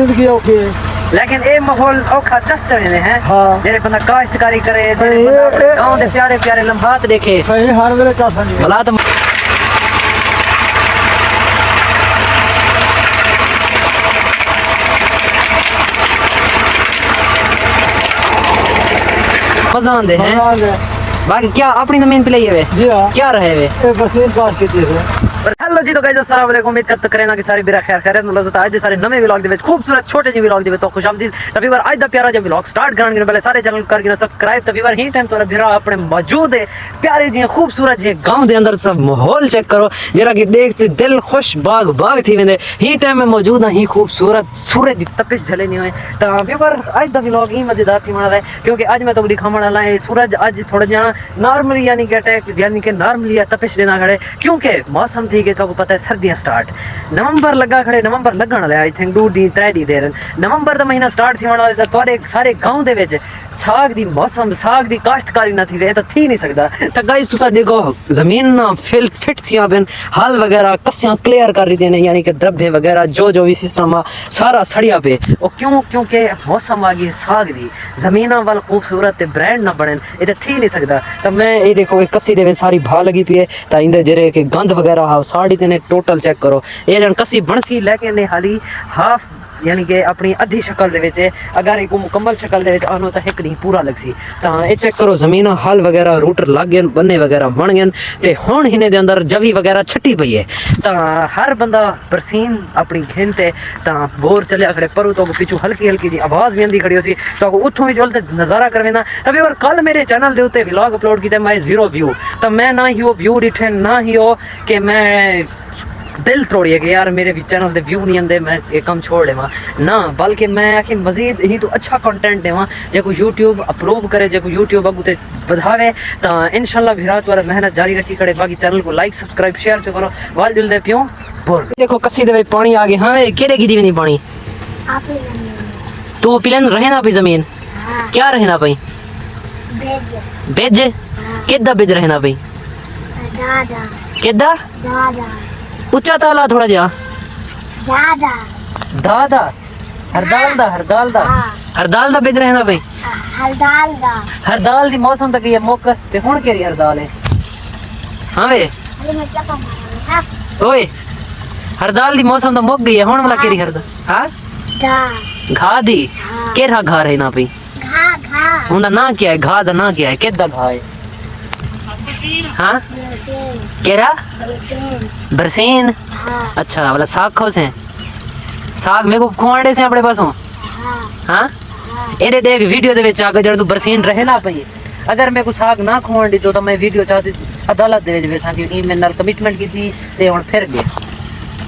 जिंदगी औखी है लेकिन ये माहौल औखा दस चढ़े हैं। हाँ। जेरे बंदा काश्तकारी करे, सही, गांव दे प्यारे प्यारे लम्हात देखे, सही हर वेले चासा नहीं भला तो मजा आंदे हैं। बाकी क्या अपनी जमीन पे लिए हुए जी हाँ, क्या रहे हुए ये बरसीन काश की चीज है। हेलो जी, तो गाइस अस्सलाम वालेकुम। उम्मीद करते करें ना कि सारे बिरा खैर खैरियत मतलब तो आज दे सारे नवे व्लॉग दे विच खूबसूरत छोटे जी व्लॉग दे विच तो खुशामदीद। तभी बार आज दा प्यारा जी व्लॉग स्टार्ट करने पहले सारे चैनल कर गिना सब्सक्राइब। तभी बार ही टाइम तोरा बिरा अपने मौजूद है प्यारे जी खूबसूरत जी गांव दे अंदर सब माहौल चेक करो जरा कि देखते दिल खुश बाग बाग थी वेंदे। ही टाइम में मौजूद है ही खूबसूरत सूरज दी तपिश झले नहीं होए ता अभी बार आज दा व्लॉग ही मजेदार थी माना है क्योंकि आज मैं तो दिखावण वाला है सूरज आज थोड़ा जा नॉर्मली यानी कि अटैक यानी कि नॉर्मली तपिश देना खड़े क्योंकि मौसम थी कि तो पता है सर्दियां स्टार्ट नवंबर लगा खड़े नवंबर लगन वाले आई थिंक 2 डी 3 डी देर नवंबर दा महीना स्टार्ट थी वाला तोरे सारे गांव दे विच साग दी मौसम साग दी काश्तकारी ना थी वे तो थी नहीं सकदा। तो गाइस तुसा देखो जमीन ना फिट थी बिन हल वगैरह कसियां क्लियर कर रही देने यानी कि द्रभे वगैरह जो भी सिस्टम आ सारा सड़िया पे और क्यों क्योंकि मौसम आ गई साग दी जमीना वाल खूबसूरत ब्रांड ना बने ये थी नहीं सकदा। तो मैं ये देखो एक कसी दे सारी भा लगी पी है ता इंदे जेरे के गंद वगैरह हा साड़ी तेने टोटल चेक करो ये जन कसी बनसी लेके ने हाली हाफ यानी कि अपनी अद्धी शक्ल दे विच अगर एक मुकम्मल शक्ल दे विच आनो तो एक नहीं पूरा लगसी। तो ये चेक करो जमीन हल वगैरह रूटर लग गए बन्ने वगैरह बन गए ते हुण हिने दे अंदर जवी वगैरह छट्टी पई है। तो हर बंदा बरसीन अपनी घिनते तो बोर चलिया खड़े पर तो पिछू हल्की हल्की जी आवाज़ भी आंदी खड़ी होसी तो उठों ही चलते नज़ारा करवेंदा। अभी और कल मेरे चैनल दे उत्ते व्लॉग अपलोड कीते मैं 0 व्यू तो मैं ना ही वो व्यू डिठे ना ही वो कि मैं दिल तोड़िए कि यार मेरे चैनल दे व्यू नहीं आते मैं ये काम छोड़ देवा ना बल्कि मैं आखिर मजीद ही तो अच्छा कंटेंट देवा जो यूट्यूब अप्रूव करे जो यूट्यूब अगू बढ़ावे तो इंशाल्लाह भिरात वाला मेहनत जारी रखी करे। बाकी चैनल को लाइक सब्सक्राइब शेयर जो करो वाल जुल दे पियो बोल देखो कसी दे पानी आ गया। हाँ केरे की दी नहीं पानी तू पिलन रहे ना पे जमीन क्या रहे ना पाई बेज किदा बेज रहे ना पाई किदा ऊंचा ताला थोड़ा जा दादा दादा हरदाल दा बेच रहे ना भाई हरदाल दी मौसम तक ये मौका ते हुन केरी हरदाल है। हां वे ओए हरदाल दी मौसम तो मुक गई है हुन वाला केरी हरदाल हां घा दी केरा घा रहे ना भाई घा हुंदा ना क्या है घा दा ना क्या है केदा घा है। हाँ केरा बरसीन अच्छा वाला साग खाओ से साग मेरे को खुआड़े से अपने पासों हाँ एरे देख वीडियो दे विच आगे जड़ तू बरसीन रहे ना पई अगर मेरे को साग ना खुआण दी तो मैं वीडियो चाहती अदालत दे विच वेसा की टीम मेरे नाल कमिटमेंट की थी ते हुन फिर गया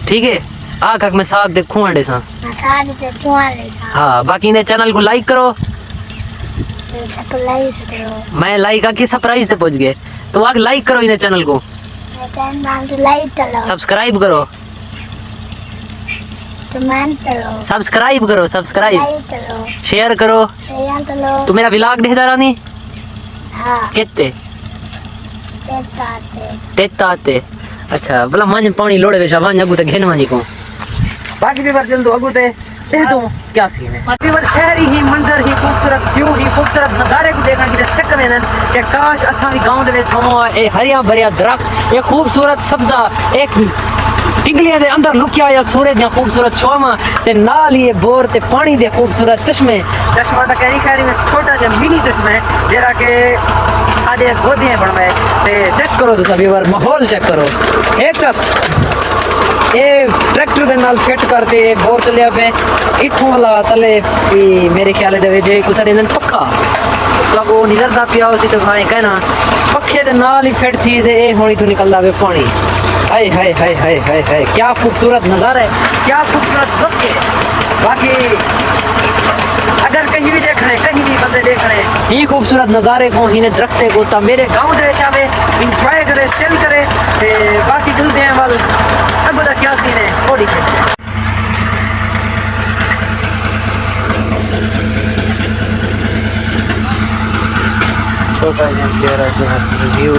ठीक है आ कक मैं साग दे खुआड़े सा हाँ। बाकी ने चैनल को लाइक करो मैं लाइक आके सरप्राइज पे पहुंच गए तो आगे लाइक करो इन्हें चैनल को सब्सक्राइब करो सब्सक्राइब करो सब्सक्राइब शेयर करो तो मेरा व्लॉग देखदा रानी कितने टेता आते अच्छा भला मन पानी लोड़े वेशा वांज अगू ते घेन वांजी को बाकी भी बार चल दो अगू ते दे दो क्या सीन है। बाकी बार शहरी ही मंजर ही खूबसूरत व्यू ही खूबसूरत नज़ारे को देखना की सिक वेंदन कि काश असा भी गांव दे विच हो ए हरिया भरिया दरख्त ये खूबसूरत सब्जा एक टिंगलियां दे अंदर लुकिया या सूरज या खूबसूरत छावा ते नाल ही बोर ते पानी दे खूबसूरत चश्मे चश्मा तो कहीं खैरी में छोटा जा मिनी चश्मा है जरा के साडे गोदियां बनवाए ते चेक करो तो सभी बार माहौल चेक करो ए चस ये ट्रैक्टर दे नाल फिट करते बोर चलिया पे इठों वाला तले मेरे ख्याल दे जे कुछ दिन पक्का तो वो निकलदा पिया उसी तो भाई कहना पक्के दे नाल ही फिट थी ते ए होनी तो निकलदा वे पानी हाय हाय हाय हाय हाय हाय क्या खूबसूरत नज़ारा है क्या खूबसूरत वक्त है। बाकी अगर कहीं भी देख रहे हैं कहीं भी बंदे देख रहे हैं ये खूबसूरत नज़ारे को इन्हें दरख्ते को ता मेरे गाँव दे चाहे इंजॉय करे चिल करे ते बाकी जुलते हैं वाल अब बड़ा क्या सीन है थोड़ी छोटा जहाँ व्यू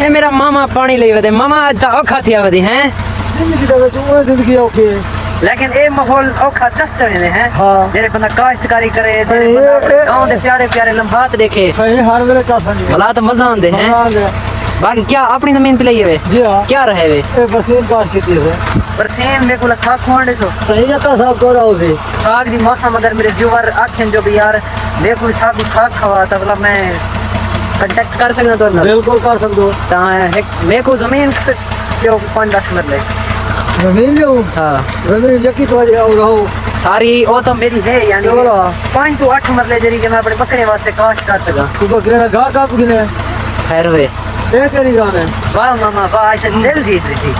ये मेरा मामा पानी ले वदे मामा आज ता औखा थिया वदी हैं जिंदगी दा विच उहे जिंदगी औखी है। लेकिन ए माहौल औखा चस चढ़े हैं हाँ। जेरे बंदा काश्तकारी करे जेरे सही, बंदा अपने ए- गांव दे प्यारे प्यारे लम्हात देखे सही हर वेले चासा नहीं भला तो मजा आंदे हैं। बाकी क्या अपनी जमीन पे लिए वे जी हाँ क्या रहे वे ए बरसीन काश कीती है पर सेम मेरे को साग खोंडे सो सही जता साहब को रहा उसे साग दी मौसम अगर मेरे व्यूअर आखें जो भी यार मेरे को साग खवा तो मतलब मैं कांटेक्ट कर सकना तो ना बिल्कुल कर सकदो ता मेरे को जमीन पे 5 लाख मरले जमीन ले हाँ जमीन यकी तो और रहो सारी वो तो मेरी है यानी क्या बोला? 5 to 8 मरले जरी के मैं अपने बकरे वास्ते काश्त कर सका तू बकरे दा गा काप गिने खैर वे ए तेरी गाने वाह मामा वाह आज दिल जीत रही थी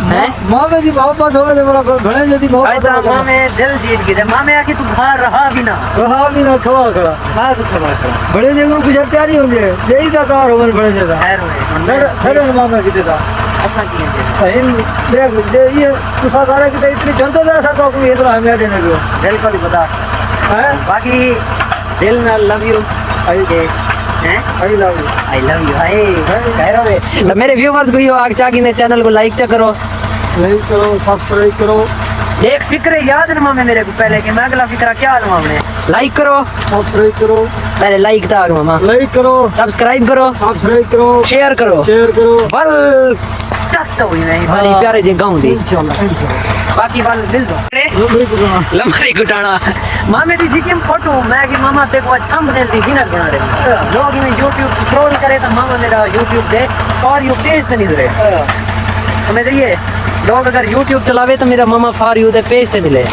हैं? मां में दी मोहब्बत होवे ते मेरा भणे जदी आज मोहब्बत तो माँ में दिल जीत गई माँ में आके तू बाहर रहा भी ना रहा भी ना खवा खड़ा हाँ तू खबर करा बड़े जगह कुछ तैयारी होंगे यही दा तार होवन बड़े जगह खैर वे खड़े मां में किते दा असा की है सही देख जे ये तू सारे किते इतनी चलते दा सा तो कोई इधर हमें देने को दिल को भी पता है बाकी दिल में लव यू आई हैं I love you I love you hi कह रहे हो तो मेरे व्यूअर्स को यो आग चाकी ने चैनल को लाइक करो लाइक करो सब्सक्राइब करो एक फिक्र याद ना मामे मेरे को पहले कि मैं अगला फिक्र क्या लूँ हमने लाइक करो सब्सक्राइब करो पहले लाइक था मामा लाइक करो सब्सक्राइब करो सब्सक्राइब करो शेयर करो शेयर करो बल चस्त हुई नहीं बड़ी हाँ। प्यारे जी गाँव दी इंशाल्लाह बाकी बल मिल दो लंबड़ी कुटाना लंबाई घुटाना मामे दी जी की फोटो मैं कि मामा ते को थंबनेल दी विनर बना रहे लोग में YouTube स्क्रॉल करे तो मामा मेरा YouTube दे और यू पेज ते नहीं रहे समझ रहिए लोग अगर YouTube चलावे तो मेरा मामा फॉर यू दे पेज ते मिले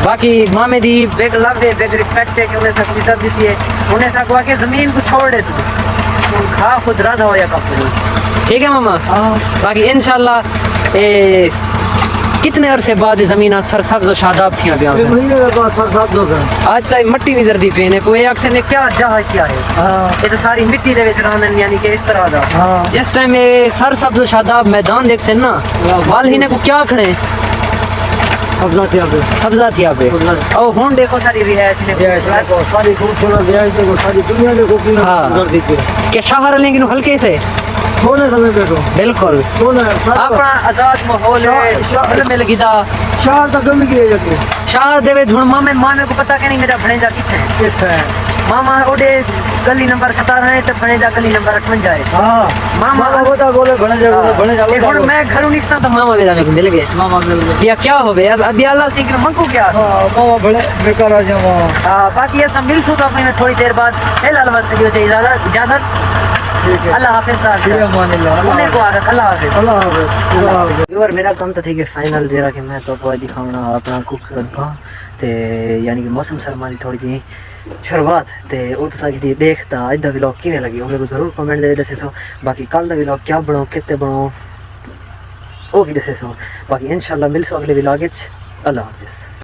बाकी मामे दी bag love they bag respect है कि उन्हें सब इज्जत दी है उन्हें सब के जमीन को छोड़ दे तू खा खुद राधा हो या कफ ठीक है मामा बाकी इंशाल्लाह ए कितने अरसे बाद जमीन सरसब्ज और शादाब थी अभी एक महीने के बाद सर साहब दो आज तक मिट्टी नहीं जरदी पे ने कोई अक्सर ने क्या जहा किया है हां ये तो सारी मिट्टी दे विच रहंदन यानी कि इस तरह दा हाँ। जिस टाइम ये सरसब्ज और शादाब मैदान देख से ना वाल ही ने को क्या खणे सब्जा थे अबे सब्जा थी पे सब्जा। और हुन देखो सारी रिहायश ने देखो सारी खूबसूरत रियाज देखो सारी दुनिया देखो की हाँ। कर दी के के शहर लेकिन हल्के से सोने समय बैठो बिल्कुल सोना अपना आजाद माहौल है शहर- मिल गिदा शहर तक गंदगी है जगे शहर दे विच हुन मामे को पता कि नहीं मेरा भणेजा किथे है किथे है मामा ओडे गली नंबर 17 है तो भणेजा गली नंबर 58 है हां मामा मामा बता बोले बने जा एक और मैं घरों निकलता तो मामा मेरा मेरे को मिल गए मामा मिल गए या क्या हो गया अभी अल्लाह से कि मंगू क्या हाँ, मामा बड़े बेकार आ जाओ बाकी ऐसा मिल सो तो अपने थोड़ी देर बाद फिलहाल वास्ते जो चाहिए इजाजत ठीक है अल्लाह हाफिज ये मान लो उन्हें को आदत अल्लाह हाफिज अल्लाह हाफिज अल्लाह हाफिज व्यूअर मेरा काम तो थी कि फाइनल जरा कि मैं तो कोई दिखाऊंगा अपना खूबसूरत गाँव ते यानी कि मौसम सरमा की थोड़ी जी शुरुआत ते वो तो सारी देखता अज दा व्लॉग किवें लगी वो मेरे को जरूर कमेंट दे दसे बाकी कल दा व्लॉग क्या बनाओ कितने बनाओ वो भी दसे बाकी इंशाल्लाह मिलसो अगले व्लॉग अल्लाह हाफिज।